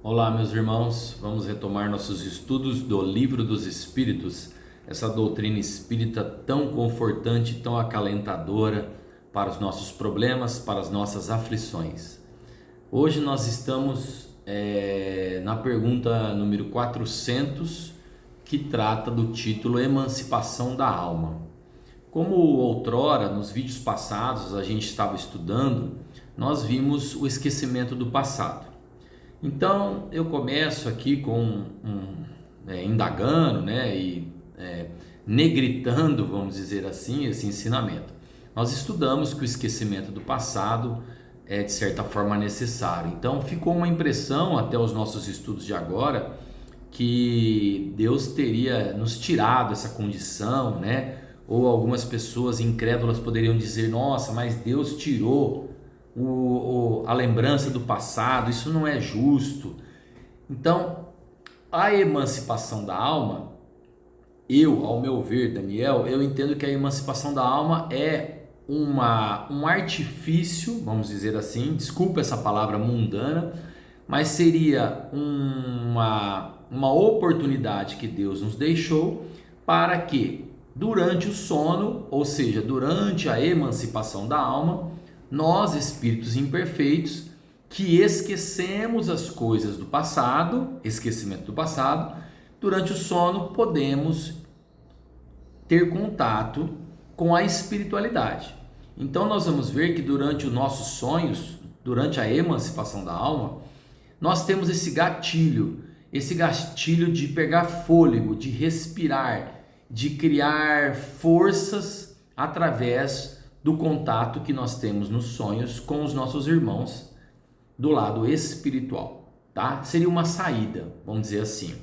Olá, meus irmãos, vamos retomar nossos estudos do Livro dos Espíritos, essa doutrina espírita tão confortante, tão acalentadora para os nossos problemas, para as nossas aflições. Hoje nós estamos na pergunta número 400, que trata do título Emancipação da Alma. Como outrora, nos vídeos passados, a gente estava estudando, nós vimos o esquecimento do passado. Então eu começo aqui indagando, negritando, vamos dizer assim, esse ensinamento. Nós estudamos que o esquecimento do passado é de certa forma necessário. Então ficou uma impressão até os nossos estudos de agora que Deus teria nos tirado essa condição, Ou algumas pessoas incrédulas poderiam dizer: nossa, mas Deus tirou a lembrança do passado, isso não é justo. Então, a emancipação da alma, ao meu ver, Daniel, eu entendo que a emancipação da alma é um artifício, vamos dizer assim, desculpa essa palavra mundana, mas seria uma oportunidade que Deus nos deixou para que, durante o sono, ou seja, durante a emancipação da alma, nós, espíritos imperfeitos, que esquecemos as coisas do passado, esquecimento do passado, durante o sono podemos ter contato com a espiritualidade. Então nós vamos ver que durante os nossos sonhos, durante a emancipação da alma, nós temos esse gatilho de pegar fôlego, de respirar, de criar forças através do contato que nós temos nos sonhos com os nossos irmãos do lado espiritual, tá? Seria uma saída, vamos dizer assim,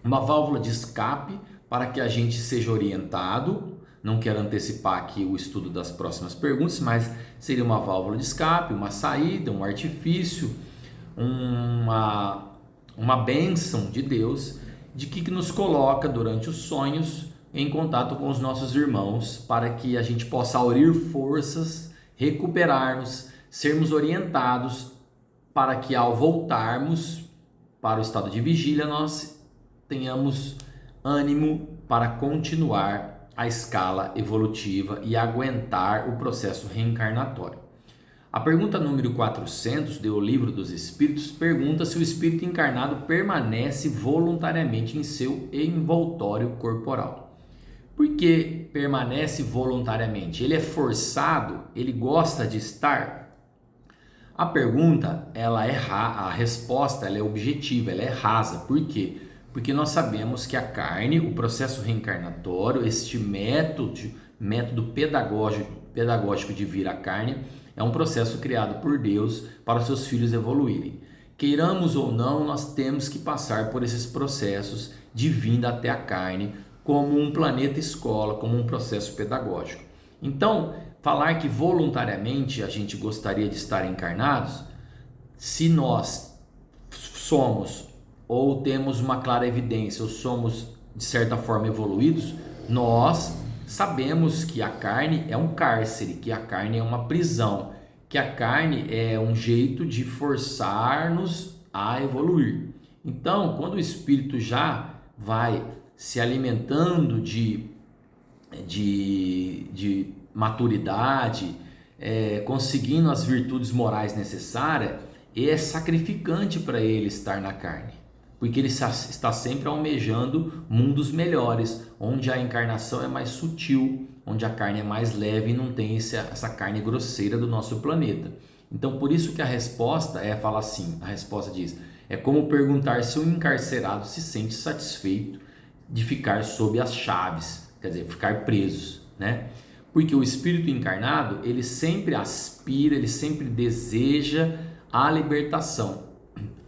uma válvula de escape para que a gente seja orientado. Não quero antecipar aqui o estudo das próximas perguntas, mas seria uma válvula de escape, uma saída, um artifício, uma bênção de Deus, de que nos coloca durante os sonhos em contato com os nossos irmãos, para que a gente possa aurir forças, recuperar-nos, sermos orientados, para que ao voltarmos para o estado de vigília, nós tenhamos ânimo para continuar a escala evolutiva e aguentar o processo reencarnatório. A pergunta número 400 do Livro dos Espíritos pergunta se o espírito encarnado permanece voluntariamente em seu envoltório corporal. Por que permanece voluntariamente? Ele é forçado? Ele gosta de estar? A pergunta, a resposta ela é objetiva, ela é rasa. Por quê? Porque nós sabemos que a carne, o processo reencarnatório, este método pedagógico de vir à carne, é um processo criado por Deus para os seus filhos evoluírem. Queiramos ou não, nós temos que passar por esses processos de vinda até a carne, como um planeta escola, como um processo pedagógico. Então, falar que voluntariamente a gente gostaria de estar encarnados, se nós somos ou temos uma clara evidência ou somos de certa forma evoluídos, nós sabemos que a carne é um cárcere, que a carne é uma prisão, que a carne é um jeito de forçar-nos a evoluir. Então, quando o espírito já vai se alimentando de maturidade, conseguindo as virtudes morais necessárias, é sacrificante para ele estar na carne, porque ele está sempre almejando mundos melhores, onde a encarnação é mais sutil, onde a carne é mais leve e não tem essa carne grosseira do nosso planeta. Então, por isso que a resposta fala assim, a resposta diz: é como perguntar se um encarcerado se sente satisfeito de ficar sob as chaves, quer dizer, ficar preso, Porque o espírito encarnado, ele sempre aspira, ele sempre deseja a libertação.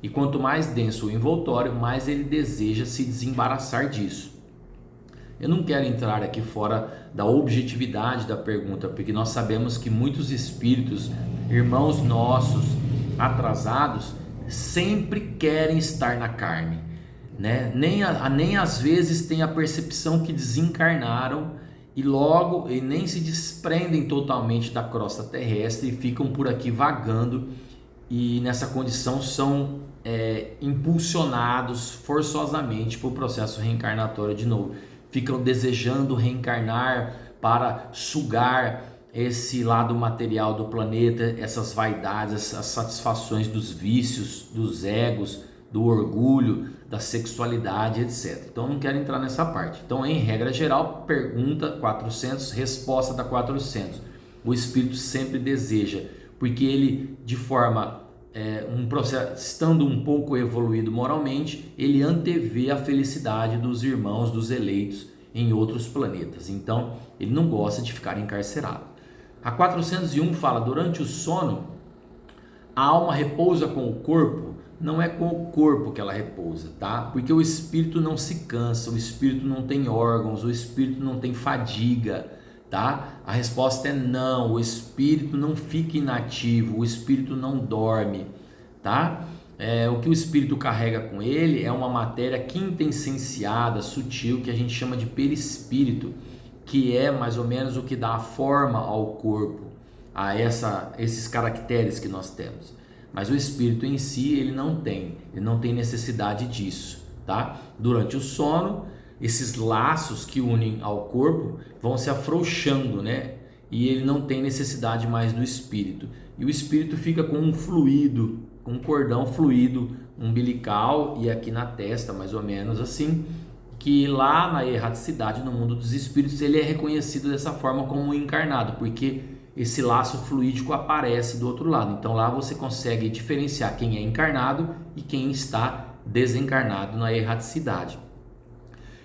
E quanto mais denso o envoltório, mais ele deseja se desembaraçar disso. Eu não quero entrar aqui fora da objetividade da pergunta, porque nós sabemos que muitos espíritos, irmãos nossos, atrasados, sempre querem estar na carne, nem às vezes têm a percepção que desencarnaram e nem se desprendem totalmente da crosta terrestre e ficam por aqui vagando e nessa condição são impulsionados forçosamente para o processo reencarnatório de novo. Ficam desejando reencarnar para sugar esse lado material do planeta, essas vaidades, essas satisfações dos vícios, dos egos, do orgulho, da sexualidade, etc. Então não quero entrar nessa parte. Então, em regra geral, pergunta 400, resposta da 400. O espírito sempre deseja, porque ele, de forma um processo, estando um pouco evoluído moralmente, ele antevê a felicidade dos irmãos, dos eleitos em outros planetas. Então, ele não gosta de ficar encarcerado. A 401 fala: durante o sono, a alma repousa com o corpo. Não é com o corpo que ela repousa, tá? Porque o espírito não se cansa, o espírito não tem órgãos, o espírito não tem fadiga, tá? A resposta é não, o espírito não fica inativo, o espírito não dorme, tá? O que o espírito carrega com ele é uma matéria quintessenciada, sutil, que a gente chama de perispírito, que é mais ou menos o que dá a forma ao corpo, a esses caracteres que nós temos. Mas o espírito em si, ele não tem necessidade disso, tá? Durante o sono, esses laços que unem ao corpo vão se afrouxando, né? E ele não tem necessidade mais do espírito. E o espírito fica com um fluido, com um cordão fluido umbilical e aqui na testa, mais ou menos assim, que lá na erraticidade, no mundo dos espíritos, ele é reconhecido dessa forma como um encarnado, porque esse laço fluídico aparece do outro lado. Então lá você consegue diferenciar quem é encarnado e quem está desencarnado na erraticidade.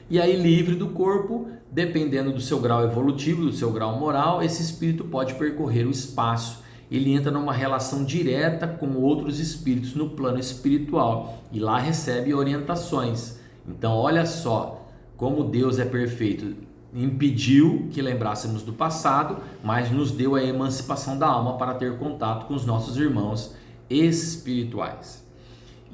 E aí, livre do corpo, dependendo do seu grau evolutivo, do seu grau moral, esse espírito pode percorrer o espaço. Ele entra numa relação direta com outros espíritos no plano espiritual e lá recebe orientações. Então olha só como Deus é perfeito. Impediu que lembrássemos do passado, mas nos deu a emancipação da alma para ter contato com os nossos irmãos espirituais.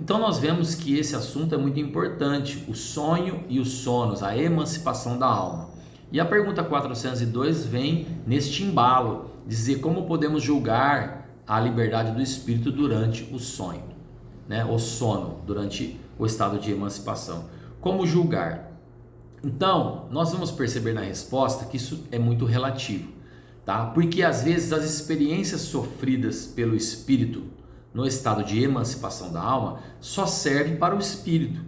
Então nós vemos que esse assunto é muito importante, o sonho e os sonos, a emancipação da alma. E a pergunta 402 vem neste embalo, dizer como podemos julgar a liberdade do espírito durante o sonho, né? O sono, durante o estado de emancipação. Como julgar? Então, nós vamos perceber na resposta que isso é muito relativo, tá? Porque às vezes as experiências sofridas pelo espírito no estado de emancipação da alma só servem para o espírito.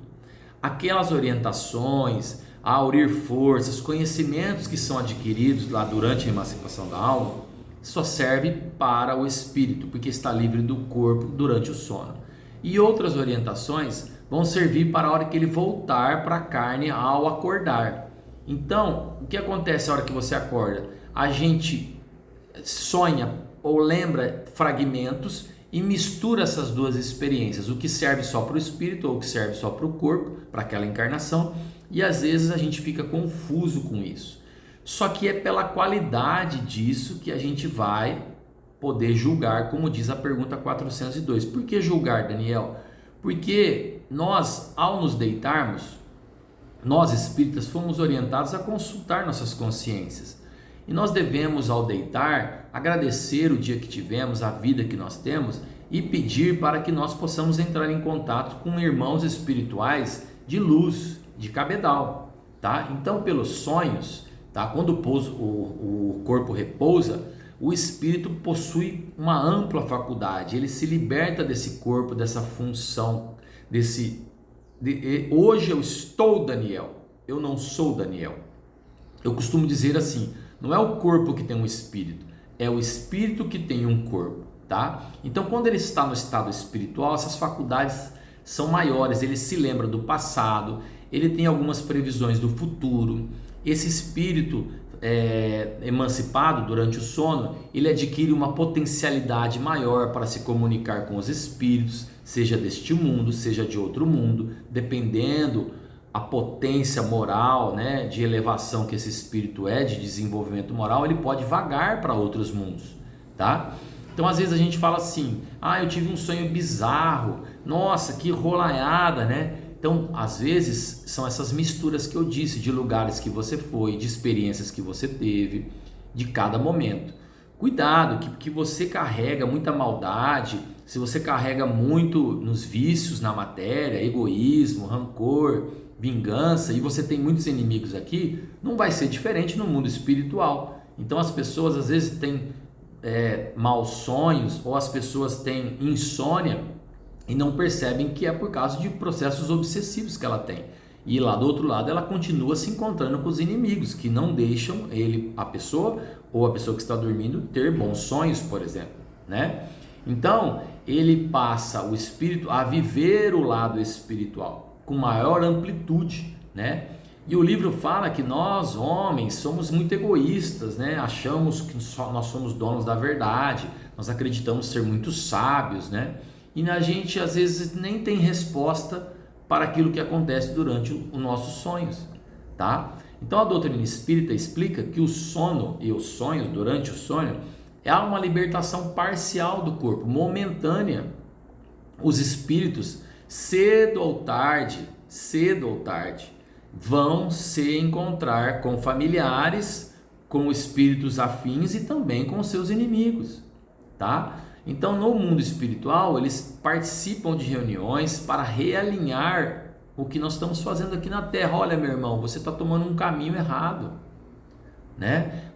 Aquelas orientações, a aurir forças, conhecimentos que são adquiridos lá durante a emancipação da alma, só serve para o espírito, porque está livre do corpo durante o sono. E outras orientações vão servir para a hora que ele voltar para a carne ao acordar. Então, o que acontece na hora que você acorda? A gente sonha ou lembra fragmentos e mistura essas duas experiências, o que serve só para o espírito ou o que serve só para o corpo, para aquela encarnação, e às vezes a gente fica confuso com isso. Só que é pela qualidade disso que a gente vai poder julgar, como diz a pergunta 402. Por que julgar, Daniel? Porque nós, ao nos deitarmos, nós espíritas fomos orientados a consultar nossas consciências. E nós devemos, ao deitar, agradecer o dia que tivemos, a vida que nós temos e pedir para que nós possamos entrar em contato com irmãos espirituais de luz, de cabedal, tá? Então, pelos sonhos, tá? Quando o corpo repousa, o espírito possui uma ampla faculdade, ele se liberta desse corpo, dessa função, hoje eu estou Daniel, eu não sou Daniel. Eu costumo dizer assim, não é o corpo que tem um espírito, é o espírito que tem um corpo, tá? Então, quando ele está no estado espiritual, essas faculdades são maiores, ele se lembra do passado, ele tem algumas previsões do futuro. Esse espírito emancipado durante o sono, ele adquire uma potencialidade maior para se comunicar com os espíritos, seja deste mundo, seja de outro mundo, dependendo a potência moral, né, de elevação que esse espírito de desenvolvimento moral, ele pode vagar para outros mundos, tá? Então, às vezes a gente fala assim, eu tive um sonho bizarro, nossa, que rolaiada, né? Então, às vezes, são essas misturas que eu disse, de lugares que você foi, de experiências que você teve, de cada momento. Cuidado, que você carrega muita maldade, se você carrega muito nos vícios, na matéria, egoísmo, rancor, vingança, e você tem muitos inimigos aqui, não vai ser diferente no mundo espiritual. Então as pessoas às vezes têm maus sonhos, ou as pessoas têm insônia e não percebem que é por causa de processos obsessivos que ela tem. E lá do outro lado ela continua se encontrando com os inimigos que não deixam a pessoa ou a pessoa que está dormindo ter bons sonhos, por exemplo, né? Então ele passa o espírito a viver o lado espiritual com maior amplitude, né? E o livro fala que nós, homens, somos muito egoístas, né? Achamos que nós somos donos da verdade, nós acreditamos ser muito sábios, né? E a gente às vezes nem tem resposta para aquilo que acontece durante os nossos sonhos, tá? Então a doutrina espírita explica que o sono e os sonhos durante o sonho é uma libertação parcial do corpo, momentânea. Os espíritos, cedo ou tarde, vão se encontrar com familiares, com espíritos afins e também com seus inimigos, tá? Então, no mundo espiritual, eles participam de reuniões para realinhar o que nós estamos fazendo aqui na Terra. Olha, meu irmão, você está tomando um caminho errado, né?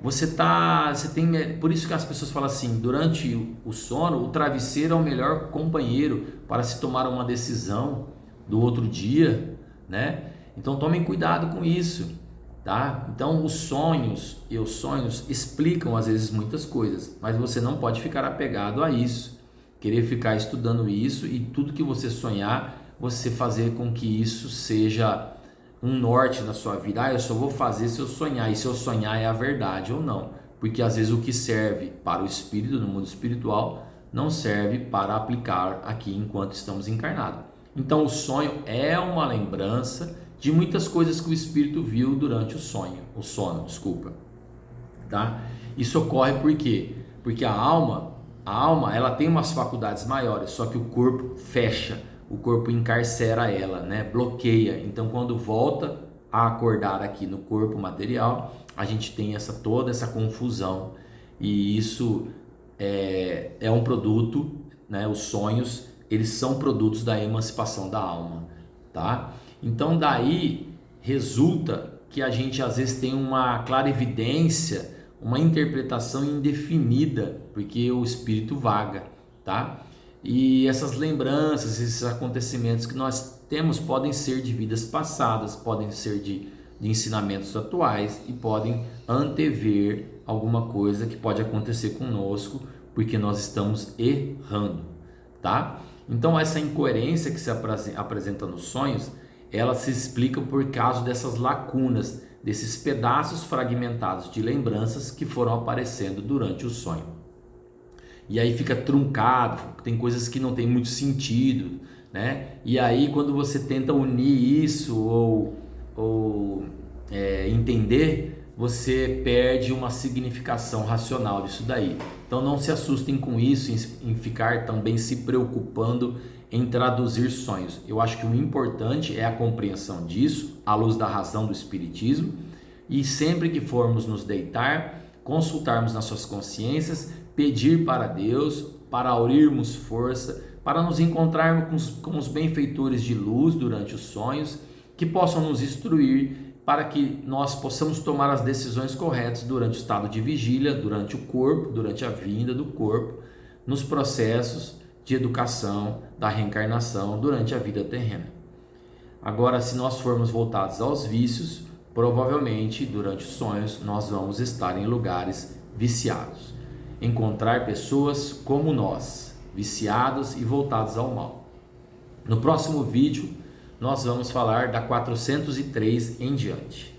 Por isso que as pessoas falam assim, durante o sono, o travesseiro é o melhor companheiro para se tomar uma decisão do outro dia, né? Então tomem cuidado com isso, tá? Então os sonhos explicam às vezes muitas coisas, mas você não pode ficar apegado a isso, querer ficar estudando isso e tudo que você sonhar, você fazer com que isso seja um norte na sua vida. Eu só vou fazer se eu sonhar, e se eu sonhar é a verdade ou não, porque às vezes o que serve para o espírito no mundo espiritual não serve para aplicar aqui enquanto estamos encarnados. Então o sonho é uma lembrança de muitas coisas que o espírito viu durante o sono, tá? Isso ocorre por quê? Porque a alma ela tem umas faculdades maiores, só que o corpo fecha, o corpo encarcera ela, né? Bloqueia. Então quando volta a acordar aqui no corpo material, a gente tem toda essa confusão, e isso é um produto, né? Os sonhos, eles são produtos da emancipação da alma, tá? Então daí resulta que a gente às vezes tem uma clarividência, uma interpretação indefinida, porque o espírito vaga, tá? E essas lembranças, esses acontecimentos que nós temos podem ser de vidas passadas, podem ser de ensinamentos atuais e podem antever alguma coisa que pode acontecer conosco, porque nós estamos errando, tá? Então essa incoerência que se apresenta nos sonhos, ela se explica por causa dessas lacunas, desses pedaços fragmentados de lembranças que foram aparecendo durante o sonho. E aí fica truncado, tem coisas que não tem muito sentido, né? E aí quando você tenta unir isso ou entender, você perde uma significação racional disso daí. Então não se assustem com isso, em ficar também se preocupando em traduzir sonhos. Eu acho que o importante é a compreensão disso, à luz da razão do Espiritismo, e sempre que formos nos deitar, consultarmos nas suas consciências, pedir para Deus, para aurirmos força, para nos encontrarmos com os benfeitores de luz durante os sonhos, que possam nos instruir para que nós possamos tomar as decisões corretas durante o estado de vigília, durante o corpo, durante a vinda do corpo, nos processos de educação, da reencarnação, durante a vida terrena. Agora, se nós formos voltados aos vícios, provavelmente durante os sonhos nós vamos estar em lugares viciados, encontrar pessoas como nós, viciados e voltados ao mal. No próximo vídeo nós vamos falar da 403 em diante.